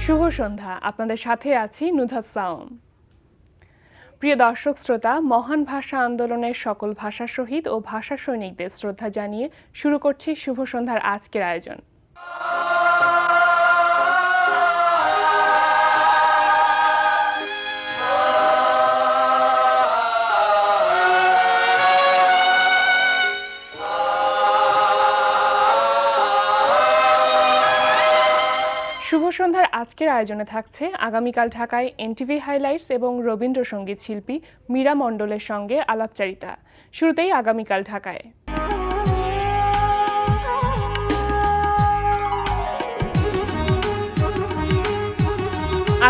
শুভ সন্ধ্যা, আপনাদের সাথে আছি নুধাস সাওম। প্রিয় দর্শক শ্রোতা, মহান ভাষা আন্দোলনের সকল ভাষা শহীদ ও ভাষা সৈনিকদের শ্রদ্ধা জানিয়ে শুরু করছি শুভ সন্ধ্যার আজকের আয়োজন। শুভ সন্ধ্যার আজকের আয়োজনে থাকছে আগামীকাল ঢাকায় এনটিভি হাইলাইটস এবং রবীন্দ্রসঙ্গীত শিল্পী মীরা মণ্ডলের সঙ্গে আলাপচারিতা। শুরুতেই আগামীকাল ঢাকায়।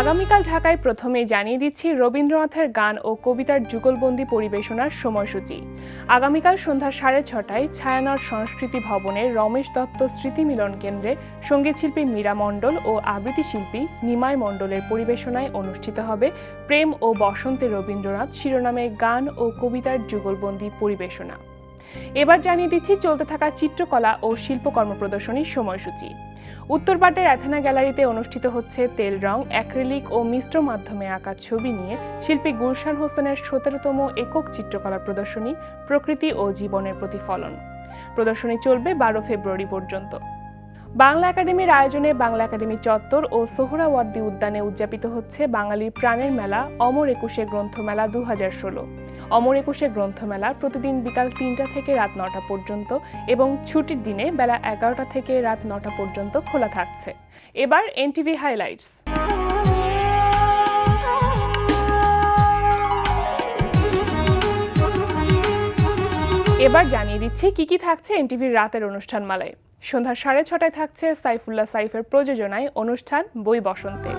আগামীকাল ঢাকায় প্রথমেই জানিয়ে দিচ্ছি রবীন্দ্রনাথের গান ও কবিতার যুগলবন্দি পরিবেশনার সময়সূচি। আগামীকাল সন্ধ্যা 6:30টায় ছায়ানট সংস্কৃতি ভবনের রমেশ দত্ত স্মৃতি মিলন কেন্দ্রে সঙ্গীতশিল্পী মীরা মণ্ডল ও আবৃত্তি শিল্পী নিমাই মণ্ডলের পরিবেশনায় অনুষ্ঠিত হবে প্রেম ও বসন্তে রবীন্দ্রনাথ শিরোনামে গান ও কবিতার যুগলবন্দি পরিবেশনা। এবার জানিয়ে দিচ্ছি চলতে থাকা চিত্রকলা ও শিল্পকর্ম প্রদর্শনীর সময়সূচি। উত্তরপাটের অ্যাথেনা গ্যালারিতে অনুষ্ঠিত হচ্ছে তেল রং, অ্যাক্রিলিক ও মিশ্র মাধ্যমে আঁকা ছবি নিয়ে শিল্পী গুলশান হোসেনের 17তম একক চিত্রকলা প্রদর্শনী প্রকৃতি ও জীবনের প্রতিফলন। প্রদর্শনী চলবে 12 ফেব্রুয়ারি পর্যন্ত। বাংলা একাডেমির আয়োজনে বাংলা একাডেমি চত্বর ও সোহরাওয়ার্দী উদ্যানে উদযাপিত হচ্ছে বাঙালির প্রাণের মেলা অমর একুশে গ্রন্থমেলা 2016। অমর একুশে গ্রন্থমেলা প্রতিদিন বিকাল 3টা থেকে রাত 9টা পর্যন্ত এবং ছুটির দিনে বেলা 11টা থেকে রাত 9টা পর্যন্ত খোলা থাকছে। এবার এনটিভি হাইলাইটস। এবার জানিয়ে দিচ্ছি কি থাকছে এনটিভির রাতের অনুষ্ঠানমালায়। সন্ধ্যা 6:30টায় থাকছে সাইফুল্লাহ সাইফের প্রযোজনায় অনুষ্ঠান বই বসন্তে।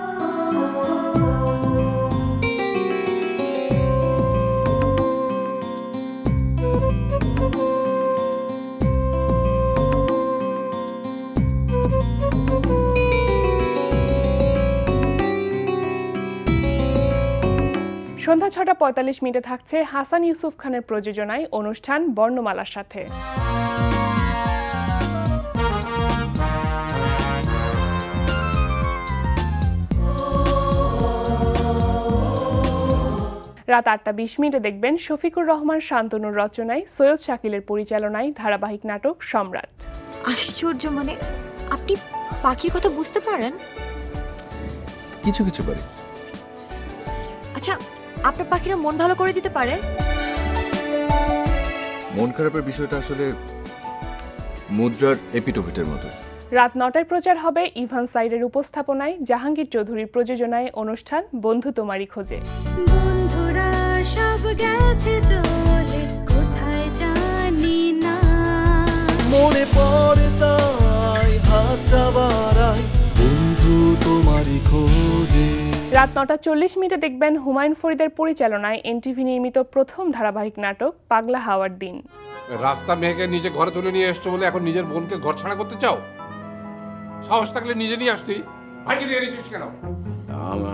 সন্ধ্যা 6:45 থাকছে হাসান ইউসুফ খানের প্রযোজনায় অনুষ্ঠান বর্ণমালার সাথে। রাত 8:20 দেখবেন শফিকুর রহমান শান্তনুর রচনায় সৈয়দ শাকিলের পরিচালনায় ধারাবাহিক নাটক সম্রাট। আশ্চর্য, মানে আপনি পাখির কথা বুঝতে পারেন? কিছু কিছু পারি। আচ্ছা, আপনার পাখিরা মন ভালো করে দিতে পারে? মন খারাপের বিষয়টা আসলে মুদ্রার এপিটোপিটের মতো। রাত 9টায় প্রচার হবে ইভান সাইডের উপস্থাপনায় জাহাঙ্গীর চৌধুরীর প্রযোজনায় অনুষ্ঠান বন্ধু তোমারই খোঁজে। বন্ধুরা সব গেছে চলে, কোথায় জানি না, মনে পড়ে তাই হাতটা বাড়াই, বন্ধু তোমারই খোঁজে। রাত 9:40 দেখবেন হুমায়ুন ফরিদের পরিচালনায় এনটিভি নির্মিত প্রথম ধারাবাহিক নাটক পাগলা হাওয়ার দিন। রাস্তা মেয়েকে নিজে ঘরে তুলে নিয়ে এসছো বলে এখন নিজের বোনকে ঘর ছাড়া করতে চাও? সাহস থাকলে নিজে নিয়ে আসতি, ভাইকে দিয়ে এনেছিস কেন?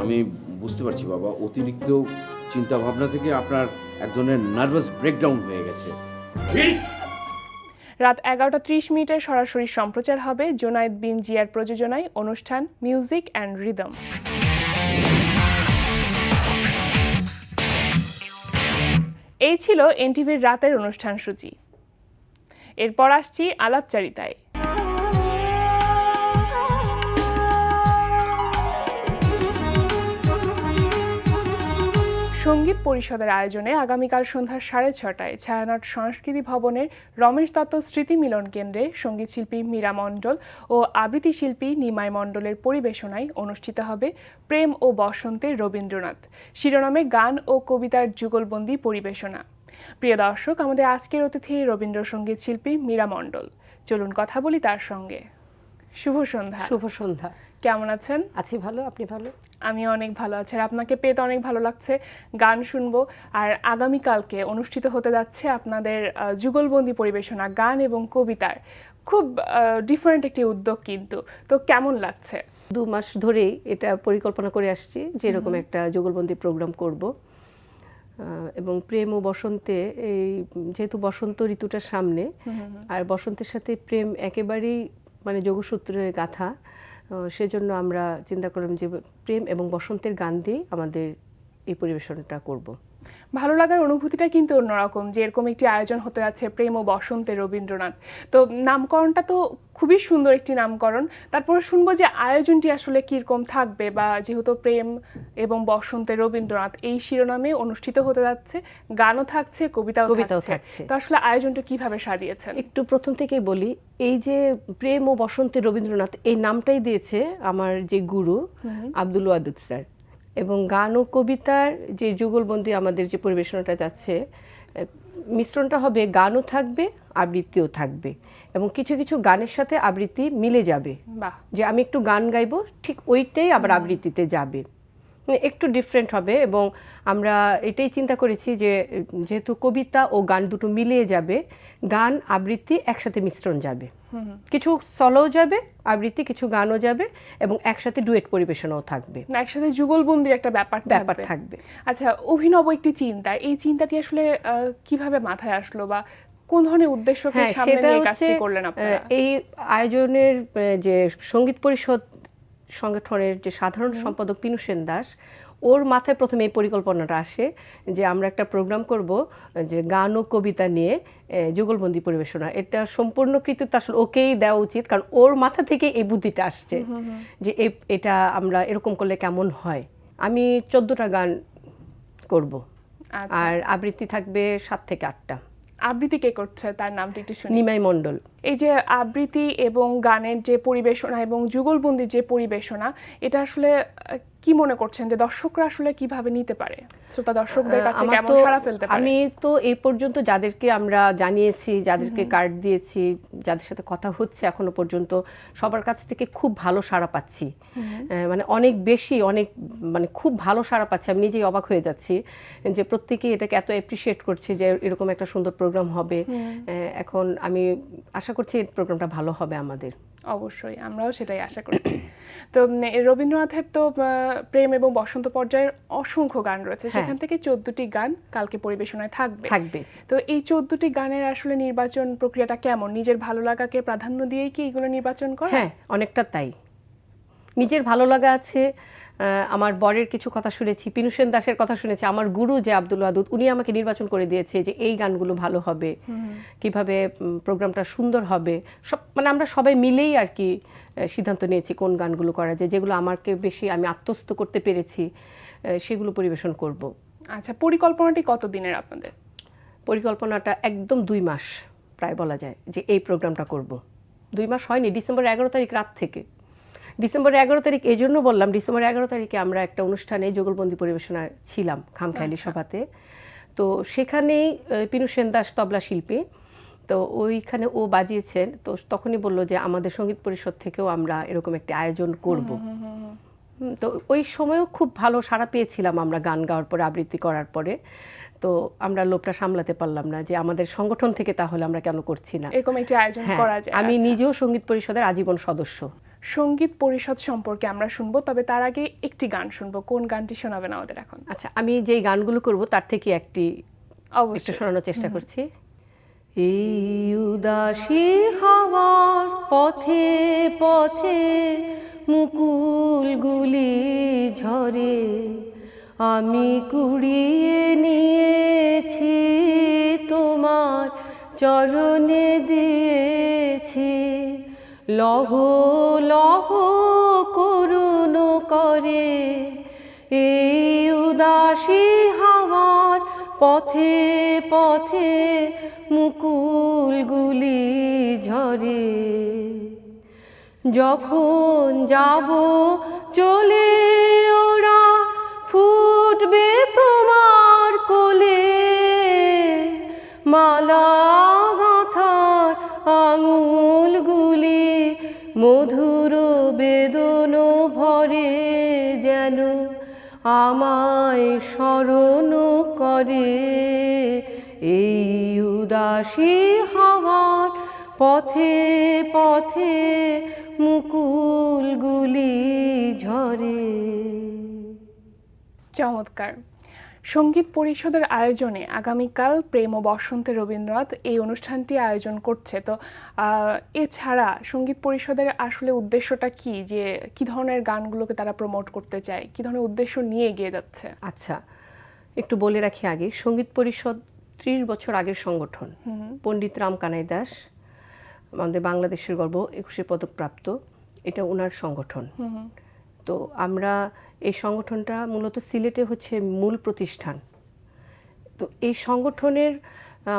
আমি বুঝতে পারছি বাবা, অতিরিক্ত চিন্তা ভাবনা থেকে আপনার এক ধরনের নার্ভাস ব্রেকডাউন হয়ে গেছে। ঠিক। রাত 11:30 সরাসরি সম্প্রচার হবে জোনায়েদ বিন জিয়ার প্রযোজনায় অনুষ্ঠান মিউজিক অ্যান্ড রিদম। এই ছিল এনটিভির রাতের অনুষ্ঠান সূচি। এরপর আসছি আলাপচারিতায়। সঙ্গীত পরিষদের আয়োজনে আগামীকাল সন্ধ্যা 6:30টায় ছায়ানট সংস্কৃতি ভবনের রমেশ দত্ত স্মৃতি মিলন কেন্দ্রে সঙ্গীতশিল্পী মীরা মণ্ডল ও আবৃত্তি শিল্পী নিমাই মণ্ডলের পরিবেশনায় অনুষ্ঠিত হবে প্রেম ও বসন্তে রবীন্দ্রনাথ শিরোনামে গান ও কবিতার যুগলবন্দি পরিবেশনা। প্রিয় দর্শক, আমাদের আজকের অতিথি রবীন্দ্রসঙ্গীত শিল্পী মীরা মণ্ডল। চলুন কথা বলি তার সঙ্গে। শুভ সন্ধ্যা। শুভ সন্ধ্যা। কেমন আছেন? আছি ভালো, আপনি ভালো? আমি অনেক ভালো আছি। আর আপনাকে পেয়ে তো অনেক ভালো লাগছে। গান শুনবো। আর আগামীকালকে অনুষ্ঠিত হতে যাচ্ছে আপনাদের যুগলবন্দি পরিবেশনা গান এবং কবিতার। খুব ডিফারেন্ট একটি উদ্যোগ কিন্তু। তো কেমন লাগছে? 2 মাস ধরেই এটা পরিকল্পনা করে আসছি যে এরকম একটা যুগলবন্দি প্রোগ্রাম করব। এবং প্রেম ও বসন্তে, এই যেহেতু বসন্ত ঋতুটার সামনে, আর বসন্তের সাথে প্রেম একেবারেই মানে যোগসূত্রে গাথা, সেজন্য আমরা চিন্তা করলাম যে প্রেম এবং বসন্তের গান দিয়ে আমাদের এই পরিবেশনটা করব। ভালো লাগার অনুভূতিটা কিন্তু অন্যরকম, যে এরকম একটি আয়োজন হতে যাচ্ছে প্রেম ও বসন্তে রবীন্দ্রনাথ। তো নামকরণটা তো খুবই সুন্দর একটি নামকরণ। তারপরে শুনবো যে আয়োজনটি আসলে কিরকম থাকবে, বা যেহেতু প্রেম এবং বসন্তে রবীন্দ্রনাথ এই শিরোনামে অনুষ্ঠিত হতে যাচ্ছে, গানও থাকছে, কবিতাও থাকছে। তো আসলে আয়োজনটা কিভাবে সাজিয়েছেন? একটু প্রথম থেকেই বলি, এই যে প্রেম ও বসন্তে রবীন্দ্রনাথ এই নামটাই দিয়েছে আমার যে গুরু আব্দুল ওয়াদুদ স্যার। এবং গান ও কবিতার যে যুগলবন্দি আমাদের যে পরিবেশনাটা যাচ্ছে, মিশ্রণটা হবে, গানও থাকবে আবৃত্তিও থাকবে, এবং কিছু কিছু গানের সাথে আবৃত্তি মিলে যাবে। বাহ, যে আমি একটু গান গাইবো ঠিক ওইটাই আবার আবৃত্তিতে যাবে, একটু ডিফারেন্ট হবে। এবং আমরা এটাই চিন্তা করেছি যে যেহেতু কবিতা ও গান দুটো মিলিয়ে যাবে, গান আবৃত্তি একসাথে মিশ্রণ যাবে, কিছু সলোও যাবে আবৃত্তি, কিছু গানও যাবে, এবং একসাথে ডুয়েট পরিবেশনও থাকবে, একসাথে যুগলবন্দির একটা ব্যাপার থাকবে। আচ্ছা, অভিনব একটি চিন্তা, এই চিন্তাটি আসলে কিভাবে মাথায় আসলো, বা কোন ধরনের উদ্দেশ্যকে সামনে নিয়ে কাজটি করলেন আপনারা? এই আয়োজনের যে সঙ্গীত পরিষদ সংগঠনের যে সাধারণ সম্পাদক পিনু সেন দাস, ওর মাথায় প্রথমে এই পরিকল্পনাটা আসে যে আমরা একটা প্রোগ্রাম করব যে গান ও কবিতা নিয়ে যুগলবন্দি পরিবেশনা। এটা সম্পূর্ণ কৃতিত্ব আসলে ওকেই দেওয়া উচিত, কারণ ওর মাথা থেকে এই বুদ্ধিটা আসছে যে এটা আমরা এরকম করলে কেমন হয়। আমি 14টা গান করব, আর আবৃত্তি থাকবে 7 থেকে 8টা। আবৃত্তি কে করছে, তার নামটি একটু শুনি। নিমাই মণ্ডল। এই যে আবৃত্তি এবং গানের যে পরিবেশনা এবং যুগলবন্দির যে পরিবেশনা, এটা আসলে কি মনে করছেন যে দর্শকরা আসলে কিভাবে নিতে পারে, শ্রোতা দর্শকদের কাছে কেমন সাড়া ফেলতে পারে? আমি তো এই পর্যন্ত যাদেরকে আমরা জানিয়েছি, যাদেরকে কার্ড দিয়েছি, যাদের সাথে কথা হচ্ছে এখনো পর্যন্ত, সবার কাছ থেকে খুব ভালো সাড়া পাচ্ছি। মানে অনেক বেশি, মানে খুব ভালো সাড়া পাচ্ছি। আমি নিজেই অবাক হয়ে যাচ্ছি যে প্রত্যেকেই এটাকে এত অ্যাপ্রিসিয়েট করছে যে এরকম একটা সুন্দর প্রোগ্রাম হবে। এখন আমি আশা করছি এই প্রোগ্রামটা ভালো হবে আমাদের। অবশ্যই, আমরাও সেটাই আশা করছি। তো রবীন্দ্রনাথের তো প্রেম এবং বসন্ত পর্যায়ের অসংখ্য গান রয়েছে, সেখান থেকে 14টি গান কালকে পরিবেশনায় থাকবে। তো এই 14টি গানের আসলে নির্বাচন প্রক্রিয়াটা কেমন? নিজের ভালো লাগাকে প্রাধান্য দিয়েই কি এগুলো নির্বাচন করা? হ্যাঁ, অনেকটা তাই। নিজের ভালো লাগা আছে, আমার বরের কিছু কথা শুনেছি, পিনু সেন দাসের কথা শুনেছি, আমার গুরু যে আব্দুল ওয়াদুদ, উনি আমাকে নির্বাচন করে দিয়েছে যে এই গানগুলো ভালো হবে, কিভাবে প্রোগ্রামটা সুন্দর হবে। মানে আমরা সবাই মিলেই আর কি সিদ্ধান্ত নিয়েছি কোন গানগুলো করা যায়, যেগুলো আমাকে বেশি আমি আত্মস্থ করতে পেরেছি সেগুলো পরিবেশন করব। আচ্ছা, পরিকল্পনাটি কত দিনের আপনাদের? পরিকল্পনাটা একদম 2 মাস প্রায় বলা যায় যে এই প্রোগ্রামটা করব। 2 মাস হয়নি, ডিসেম্বর 11 তারিখ রাত থেকে। ডিসেম্বর 11 তারিখ এই জন্য বললাম, ডিসেম্বর 11 তারিখে আমরা একটা অনুষ্ঠানে যুগলবন্দি পরিবেশনা ছিলাম খামখেয়ালি সভাতে। তো সেখানেই পিনু সেন দাস তবলা শিল্পী, তো ওইখানে ও বাজিয়েছেন। তো তখনই বললো যে আমাদের সঙ্গীত পরিষদ থেকেও আমরা এরকম একটি আয়োজন করব। তো ওই সময়ও খুব ভালো সাড়া পেয়েছিলাম আমরা গান গাওয়ার পরে, আবৃত্তি করার পরে। তো আমরা লোভটা সামলাতে পারলাম না যে আমাদের সংগঠন থেকে তাহলে আমরা কেন করছি না, এরকম একটি আয়োজন করা যায়। আমি নিজেও সঙ্গীত পরিষদের আজীবন সদস্য। সঙ্গীত পরিষদ সম্পর্কে আমরা শুনবো, তবে তার আগে একটি গান শুনবো। কোন গানটি শোনাবেন আমাদের এখন? আচ্ছা, আমি যেই গানগুলো করব তার থেকে একটু শোনানোর চেষ্টা করছি। এই উদাসী হাওয়ার পথে পথে মুকুলগুলি ঝরে, আমি কুড়িয়ে নিয়েছি তোমার চরণে দিয়েছি, লহ লহ করুণ করে এই উদাসী হাওয়ার পথে পথে মুকুলগুলি ঝরে। যখন যাব চলে ওরা ফুটবে তোমার কোলে, মালা গাঁথার আঙুলগুলি মধুর বেদন ভরে, যেন আমায় স্মরণ করে এই উদাসী হাওয়ার পথে পথে মুকুলগুলি ঝরে। চমৎকার। সঙ্গীত পরিষদের আয়োজনে আগামীকাল প্রেম ও বসন্তে রবীন্দ্রনাথ এই অনুষ্ঠানটি আয়োজন করছে। তো এছাড়া সঙ্গীত পরিষদের আসলে উদ্দেশ্যটা কি, যে কি ধরনের গানগুলোকে তারা প্রমোট করতে চায়, কি ধরনের উদ্দেশ্য নিয়ে এগিয়ে যাচ্ছে? আচ্ছা, একটু বলে রাখি আগে, সঙ্গীত পরিষদ 30 বছর আগের সংগঠন। পণ্ডিত রাম কানাই দাস আমাদের বাংলাদেশের গর্ব, 21 পদকপ্রাপ্ত, এটা ওনার সংগঠন। তো আমরা এই সংগঠনটা মূলত সিলেটে হচ্ছে মূল প্রতিষ্ঠান। তো এই সংগঠনের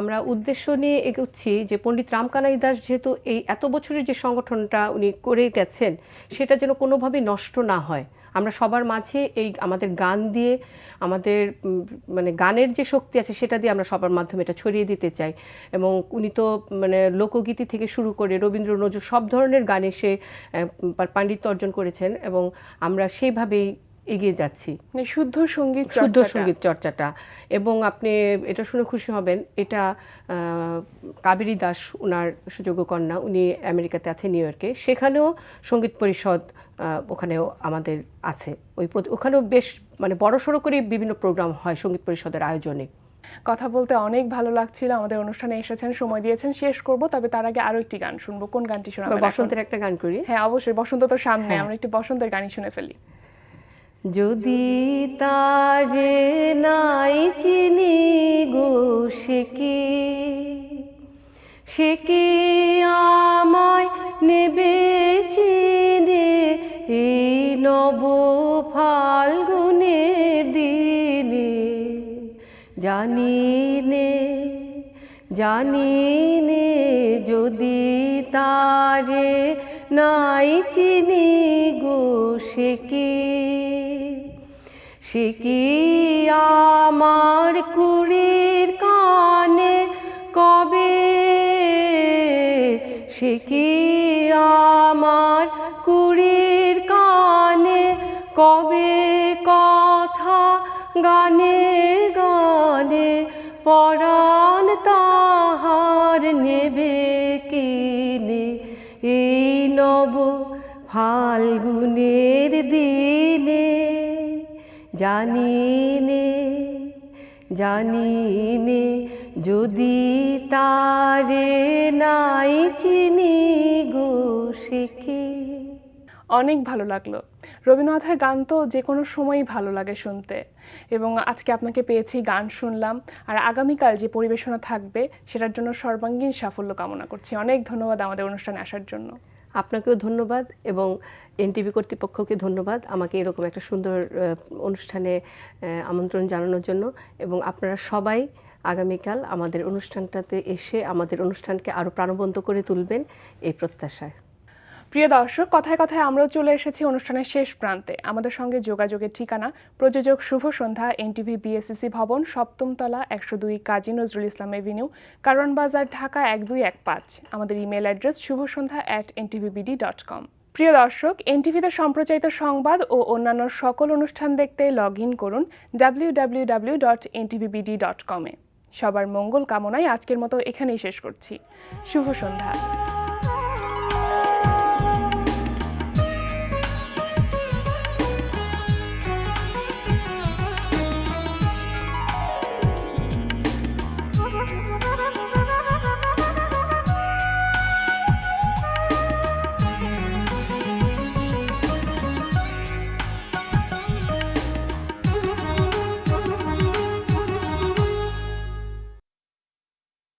আমরা উদ্দেশ্য নিয়ে এগোচ্ছি যে পণ্ডিত রামকানাই দাস যেহেতু এই এত বছরের যে সংগঠনটা উনি করে গেছেন সেটা যেন কোনোভাবেই নষ্ট না হয়। আমরা সবার মাঝে এই আমাদের গান দিয়ে, আমাদের মানে গানের যে শক্তি আছে সেটা দিয়ে আমরা সবার মাধ্যমে এটা ছড়িয়ে দিতে চাই। এবং উনি তো মানে লোকগীতি থেকে শুরু করে রবীন্দ্র নজরুল সব ধরনের গানে সে পাণ্ডিত্য অর্জন করেছেন এবং আমরা সেইভাবেই এগিয়ে যাচ্ছি, শুদ্ধ সঙ্গীত চর্চাটা। এবং আপনি এটা শুনে খুশি হবেন, এটা কাবেরী দাস ওনার সুযোগ্য কন্যা, উনি আমেরিকাতে আছে, নিউ ইয়র্কে, সেখানেও সঙ্গীত পরিষদ ওখানেও আমাদের আছে। ওখানেও বেশ মানে বড়সড় করে বিভিন্ন প্রোগ্রাম হয় সঙ্গীত পরিষদের আয়োজনে। কথা বলতে অনেক ভালো লাগছিল, আমাদের অনুষ্ঠানে এসেছেন, সময় দিয়েছেন, শেষ করব, তবে তার আগে আরো একটি গান শুনবো। কোন গানটি শোনাবেন? বসন্তের একটা গান করি। হ্যাঁ অবশ্যই, বসন্ত তো সামনে, আমরা একটি বসন্তের গানই শুনে ফেলি। যদি তারে নাই চিনি গো সে কি আমায় নেবে চিনে এই নব ফাল্গুনের দিনে, জানি নে যদি তারে নাই চিনি গো সে কি আমার কুড়ির কানে কবে, সে কি আমার কুড়ির কানে কবে কথা গানে গানে পরাণ তাহার নেবে কিনে এই নব ফাল্গুনের দিনে, জানি নে যদি তারে নাই চিনি গো সে কি। অনেক ভালো লাগলো। রবীন্দ্রনাথের গান তো যে কোনো সময়ই ভালো লাগে শুনতে, এবং আজকে আপনাকে পেয়েছি, গান শুনলাম, আর আগামীকাল যে পরিবেশনা থাকবে সেটার জন্য সর্বাঙ্গীন সাফল্য কামনা করছি। অনেক ধন্যবাদ আমাদের অনুষ্ঠানে আসার জন্য। আপনাকেও ধন্যবাদ এবং এনটিভি কর্তৃপক্ষকে ধন্যবাদ আমাকে এরকম একটা সুন্দর অনুষ্ঠানে আমন্ত্রণ জানানোর জন্য। এবং আপনারা সবাই আগামীকাল আমাদের অনুষ্ঠানটাতে এসে আমাদের অনুষ্ঠানকে আরও প্রাণবন্ত করে তুলবেন এই প্রত্যাশায়। প্রিয় দর্শক, কথায় কথায় আমরাও চলে এসেছি অনুষ্ঠানের শেষ প্রান্তে। আমাদের সঙ্গে যোগাযোগের ঠিকানা প্রযোজক শুভ সন্ধ্যা, এনটিভি বিএসসিসি ভবন, 7ম তলা, 102 কাজী নজরুল ইসলাম এভিনিউ, কারওয়ান বাজার, ঢাকা 1215। আমাদের ইমেল অ্যাড্রেস shubhasondha@ntvbd.com। প্রিয় দর্শক, এনটিভিতে সম্প্রচারিত সংবাদ ও অন্যান্য সকল অনুষ্ঠান দেখতে লগ ইন করুন www.ntvbd.com-এ। সবার মঙ্গল কামনায় আজকের মতো এখানেই শেষ করছি। শুভ সন্ধ্যা।